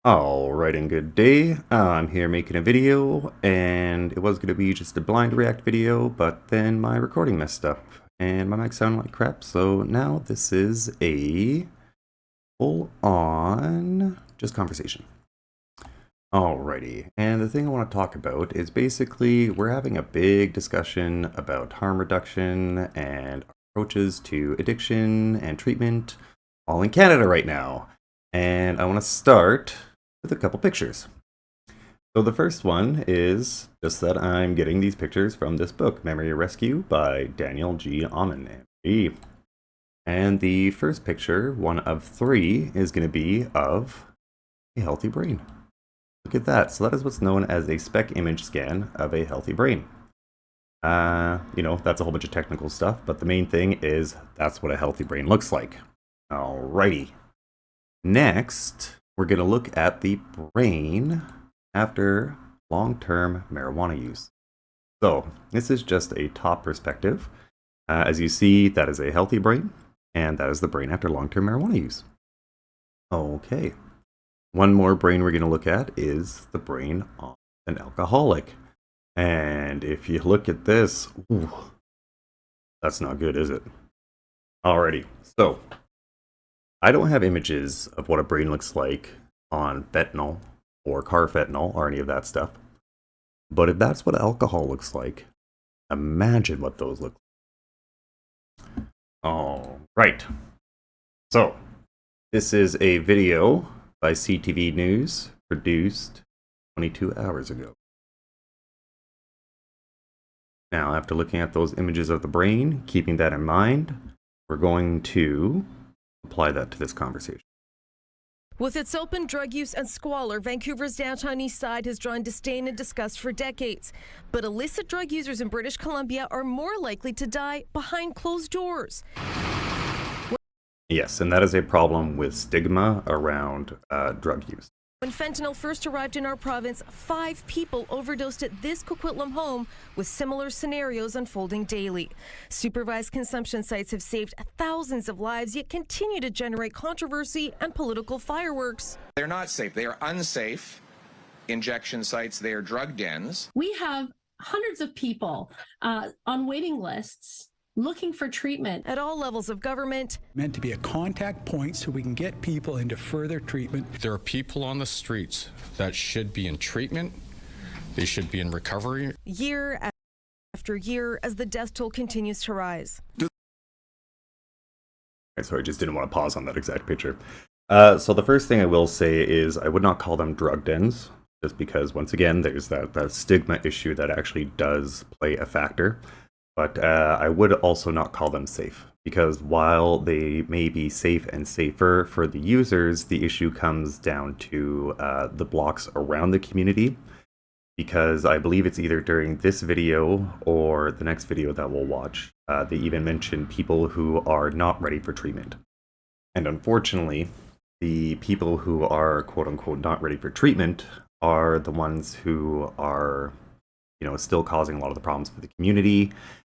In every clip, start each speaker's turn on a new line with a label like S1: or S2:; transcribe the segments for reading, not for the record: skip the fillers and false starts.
S1: Alright, and good day. I'm here making a video, and it was going to be just a blind react video, but then my recording messed up, and my mic sounded like crap, so now this is a full-on just conversation. Alrighty, and the thing I want to talk about is basically we're having a big discussion about harm reduction and approaches to addiction and treatment, all in Canada right now. And I want to start with a couple pictures. So the first one is just that I'm getting these pictures from this book, Memory Rescue by Daniel G. Amen, MD. And the first picture, one of three, is going to be of a healthy brain. Look at that. So that is what's known as a spec image scan of a healthy brain. That's a whole bunch of technical stuff, but the main thing is that's what a healthy brain looks like. Alrighty. Next, we're going to look at the brain after long-term marijuana use. So this is just a top perspective. As you see, that is a healthy brain, and that is the brain after long-term marijuana use. Okay. One more brain we're going to look at is the brain of an alcoholic. And if you look at this, ooh, that's not good, is it? Alrighty, so I don't have images of what a brain looks like on fentanyl or carfentanil or any of that stuff. But if that's what alcohol looks like, imagine what those look like. All right. So this is a video by CTV News produced 22 hours ago. Now, after looking at those images of the brain, keeping that in mind, we're going to apply that to this conversation.
S2: With its open drug use and squalor, Vancouver's downtown east side has drawn disdain and disgust for decades. But illicit drug users in British Columbia are more likely to die behind closed doors.
S1: Yes, and that is a problem with stigma around drug use.
S2: When fentanyl first arrived in our province, 5 people overdosed at this Coquitlam home, with similar scenarios unfolding daily. Supervised consumption sites have saved thousands of lives, yet continue to generate controversy and political fireworks.
S3: They're not safe. They are unsafe injection sites. They are drug dens.
S4: We have hundreds of people on waiting lists looking for treatment.
S2: At all levels of government.
S5: Meant to be a contact point so we can get people into further treatment.
S6: There are people on the streets that should be in treatment. They should be in recovery.
S2: Year after year as the death toll continues to rise.
S1: Sorry, I just didn't want to pause on that exact picture. So the first thing I will say is I would not call them drug dens, just because, once again, there's that stigma issue that actually does play a factor. But I would also not call them safe, because while they may be safe and safer for the users, the issue comes down to the blocks around the community, because I believe it's either during this video or the next video that we'll watch, they even mention people who are not ready for treatment. And unfortunately, the people who are quote-unquote not ready for treatment are the ones who are, still causing a lot of the problems for the community.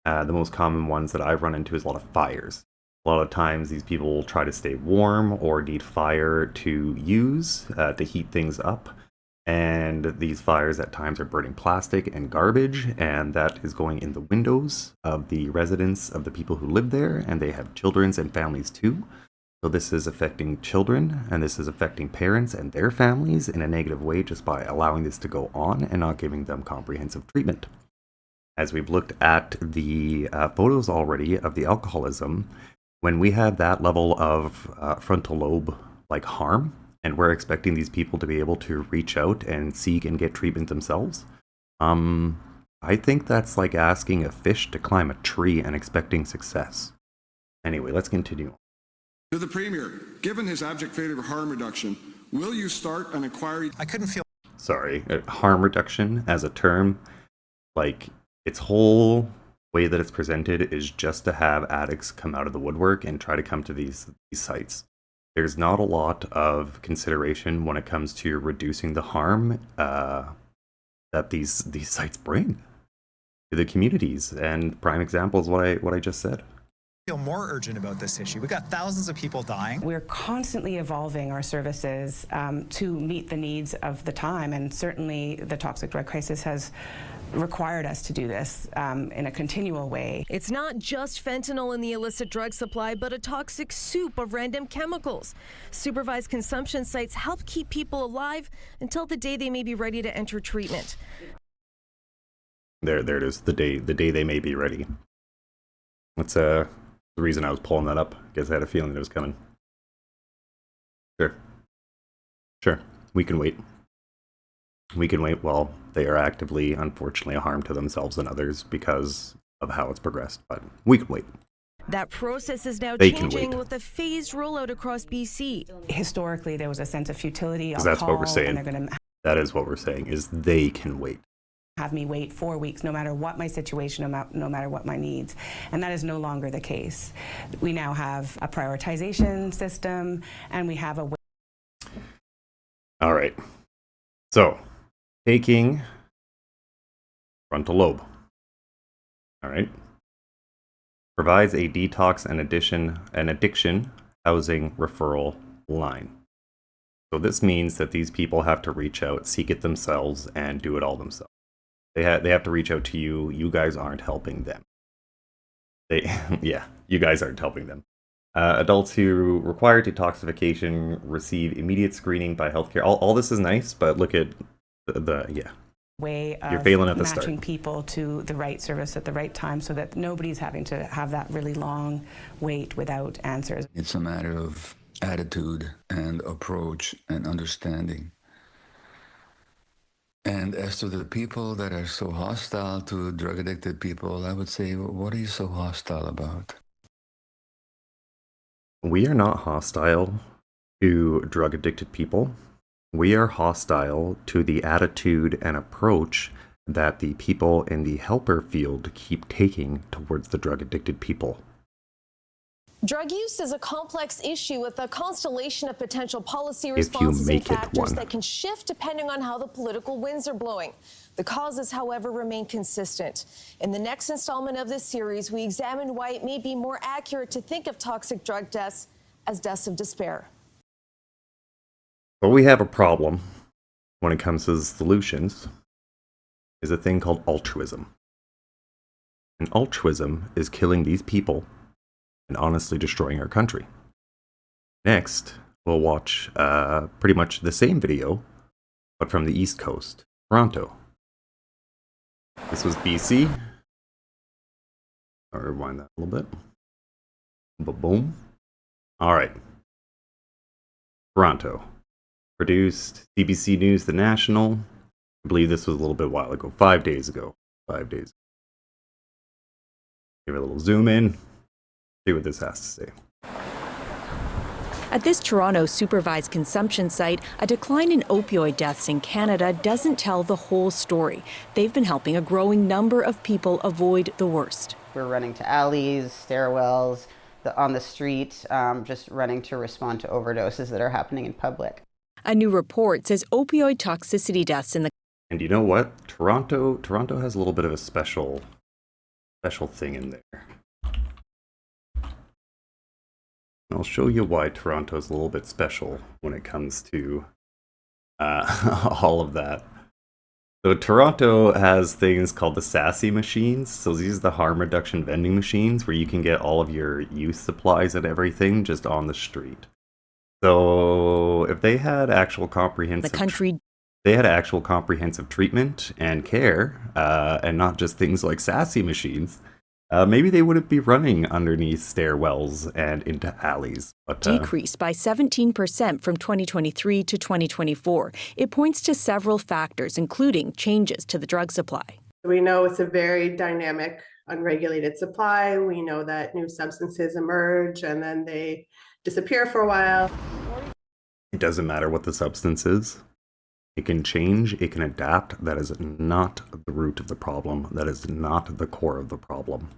S1: The most common ones that I've run into is a lot of fires. A lot of times these people will try to stay warm or need fire to use to heat things up. And these fires at times are burning plastic and garbage, and that is going in the windows of the residents of the people who live there, and they have children and families too. So this is affecting children, and this is affecting parents and their families in a negative way just by allowing this to go on and not giving them comprehensive treatment. As we've looked at the photos already of the alcoholism, when we have that level of frontal lobe like harm, and we're expecting these people to be able to reach out and seek and get treatment themselves, I think that's like asking a fish to climb a tree and expecting success. Anyway, let's continue.
S7: To the Premier, given his abject failure of harm reduction, will you start an inquiry?
S3: I couldn't feel.
S1: Sorry, harm reduction as a term, like, its whole way that it's presented is just to have addicts come out of the woodwork and try to come to these sites. There's not a lot of consideration when it comes to reducing the harm that these sites bring to the communities. And prime example is what I just said.
S8: Feel more urgent about this issue. We've got thousands of people dying.
S9: We're constantly evolving our services to meet the needs of the time, and certainly the toxic drug crisis has required us to do this in a continual way.
S2: It's not just fentanyl in the illicit drug supply, but a toxic soup of random chemicals. Supervised consumption sites help keep people alive until the day they may be ready to enter treatment.
S1: There it is. The day they may be ready. That's the reason I was pulling that up. I guess I had a feeling it was coming. Sure. We can wait. We can wait while they are actively, unfortunately, a harm to themselves and others because of how it's progressed. But we can wait.
S2: That process is now
S1: They can
S2: changing
S1: wait.
S2: with a phased rollout across BC.
S9: Historically, there was a sense of futility. I'll
S1: That's what we're
S9: call,
S1: saying.
S9: and they're going to
S1: That is what we're saying, is they can wait.
S9: have me wait 4 weeks, no matter what my situation, no matter what my needs. And that is no longer the case. We now have a prioritization system, and we have a...
S1: All right. So, taking frontal lobe. All right. Provides a detox and addiction housing referral line. So this means that these people have to reach out, seek it themselves, and do it all themselves. They have to reach out to you. You guys aren't helping them. You guys aren't helping them. Adults who require detoxification receive immediate screening by healthcare. All this is nice, but look at the
S9: way of
S1: You're failing at the
S9: matching
S1: start.
S9: people to the right service at the right time so that nobody's having to have that really long wait without answers.
S10: It's a matter of attitude and approach and understanding. And as to the people that are so hostile to drug-addicted people, I would say, what are you so hostile about?
S1: We are not hostile to drug-addicted people. We are hostile to the attitude and approach that the people in the helper field keep taking towards the drug-addicted people.
S11: Drug use is a complex issue with a constellation of potential policy
S1: If you
S11: responses and
S1: make it
S11: factors
S1: one.
S11: that can shift depending on how the political winds are blowing. The causes, however, remain consistent. In the next installment of this series, we examine why it may be more accurate to think of toxic drug deaths as deaths of despair.
S1: But we have a problem when it comes to solutions, is a thing called altruism. And altruism is killing these people and honestly destroying our country. Next, we'll watch pretty much the same video, but from the East Coast, Toronto. This was BC. I'll rewind that a little bit. Ba-boom. All right. Toronto. Produced CBC News, The National. I believe this was a little bit while ago, 5 days ago. 5 days. Give it a little zoom in. See what this has to say.
S12: At this Toronto supervised consumption site, a decline in opioid deaths in Canada doesn't tell the whole story. They've been helping a growing number of people avoid the worst.
S13: We're running to alleys, stairwells, on the street, just running to respond to overdoses that are happening in public.
S12: A new report says opioid toxicity deaths in the...
S1: And you know what? Toronto has a little bit of a special thing in there. I'll show you why Toronto's a little bit special when it comes to all of that. So Toronto has things called the SASSY machines. So these are the harm reduction vending machines where you can get all of your youth supplies and everything just on the street. So if they had actual comprehensive treatment and care, and not just things like SASSY machines, maybe they wouldn't be running underneath stairwells and into alleys. But,
S12: decreased by 17% from 2023 to 2024. It points to several factors, including changes to the drug supply.
S14: We know it's a very dynamic, unregulated supply. We know that new substances emerge and then they disappear for a while.
S1: It doesn't matter what the substance is. It can change, it can adapt. That is not the root of the problem. That is not the core of the problem.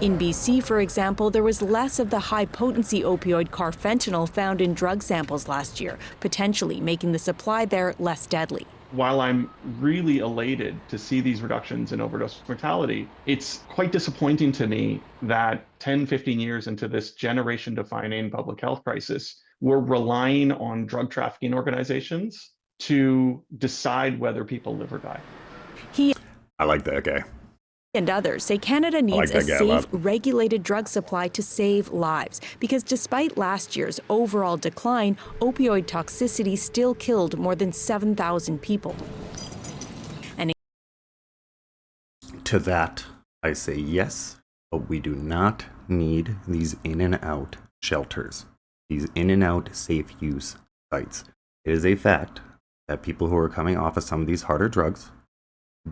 S12: In BC, for example, there was less of the high-potency opioid carfentanil found in drug samples last year, potentially making the supply there less deadly.
S15: While I'm really elated to see these reductions in overdose mortality, it's quite disappointing to me that 10, 15 years into this generation-defining public health crisis, we're relying on drug trafficking organizations to decide whether people live or die.
S1: I like that guy.
S12: And others say Canada needs a safe, regulated drug supply to save lives, because despite last year's overall decline, opioid toxicity still killed more than 7,000 people. And
S1: to that, I say yes, but we do not need these in and out shelters, these in and out safe use sites. It is a fact that people who are coming off of some of these harder drugs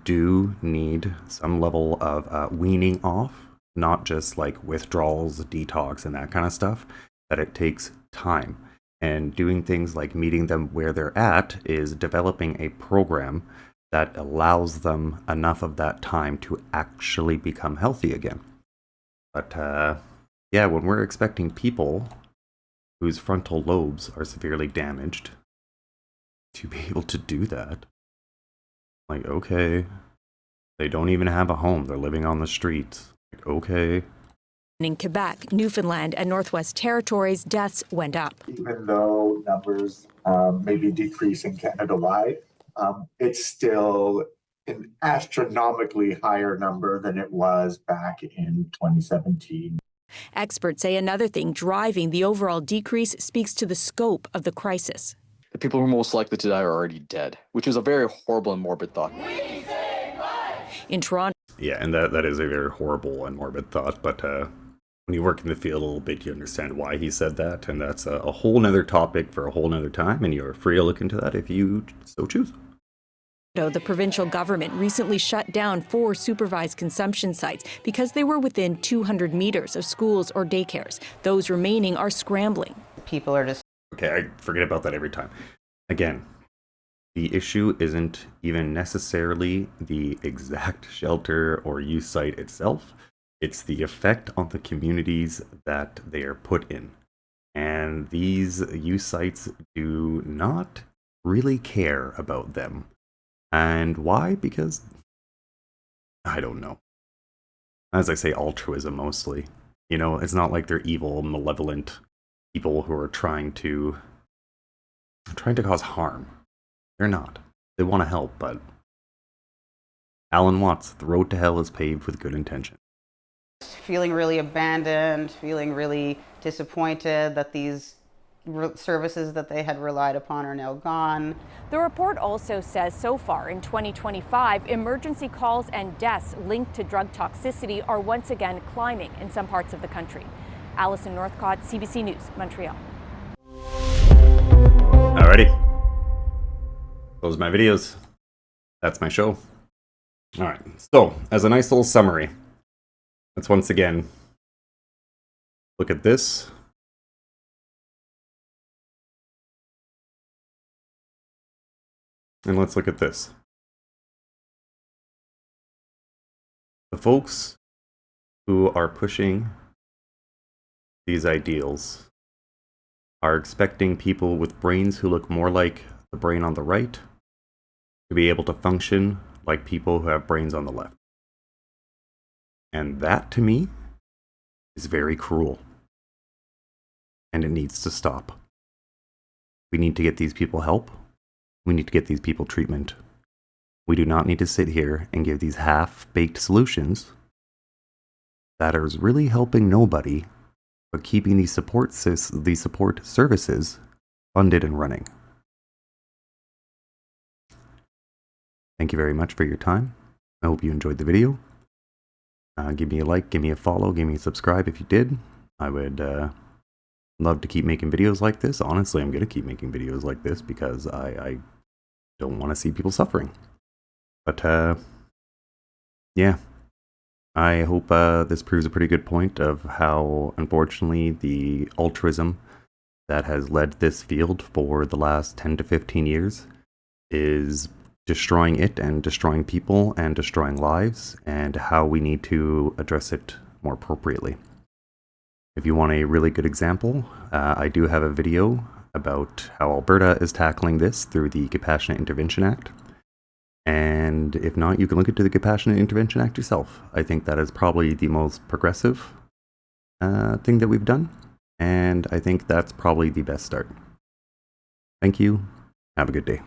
S1: do need some level of weaning off, not just like withdrawals, detox, and that kind of stuff, that it takes time. And doing things like meeting them where they're at is developing a program that allows them enough of that time to actually become healthy again. But yeah, when we're expecting people whose frontal lobes are severely damaged to be able to do that, like, okay, they don't even have a home. They're living on the streets. Like, okay.
S12: in Quebec, Newfoundland, and Northwest Territories, deaths went up.
S16: Even though numbers may be decreasing Canada-wide, it's still an astronomically higher number than it was back in 2017.
S12: Experts say another thing driving the overall decrease speaks to the scope of the crisis.
S17: The people who are most likely to die are already dead, which is a very horrible and morbid thought.
S12: In Toronto.
S1: Yeah, and that is a very horrible and morbid thought, but when you work in the field a little bit, you understand why he said that, and that's a whole nother topic for a whole nother time, and you're free to look into that if you so choose.
S12: The provincial government recently shut down 4 supervised consumption sites because they were within 200 meters of schools or daycares. Those remaining are scrambling.
S13: People are just...
S1: Okay, I forget about that every time. Again, the issue isn't even necessarily the exact shelter or use site itself. It's the effect on the communities that they are put in. And these use sites do not really care about them. And why? Because, I don't know. As I say, altruism mostly. You know, it's not like they're evil, malevolent people who are trying to cause harm. They're not. They want to help, but Alan Watts, the road to hell is paved with good intention.
S13: Feeling really abandoned, feeling really disappointed that these services that they had relied upon are now gone.
S18: The report also says so far in 2025, emergency calls and deaths linked to drug toxicity are once again climbing in some parts of the country. Alison Northcott, CBC News, Montreal.
S1: Alrighty. Those are my videos. That's my show. Alright, so as a nice little summary, let's once again look at this. And let's look at this. The folks who are pushing these ideals are expecting people with brains who look more like the brain on the right to be able to function like people who have brains on the left. And that, to me, is very cruel. And it needs to stop. We need to get these people help. We need to get these people treatment. We do not need to sit here and give these half-baked solutions that are really helping nobody, but keeping these support services funded and running. Thank you very much for your time. I hope you enjoyed the video. Give me a like, give me a follow, give me a subscribe if you did. I would love to keep making videos like this. Honestly, I'm going to keep making videos like this because I don't want to see people suffering. But yeah, I hope this proves a pretty good point of how, unfortunately, the altruism that has led this field for the last 10 to 15 years is destroying it and destroying people and destroying lives, and how we need to address it more appropriately. If you want a really good example, I do have a video about how Alberta is tackling this through the Compassionate Intervention Act. And if not, you can look into the Compassionate Intervention Act yourself. I think that is probably the most progressive thing that we've done. And I think that's probably the best start. Thank you. Have a good day.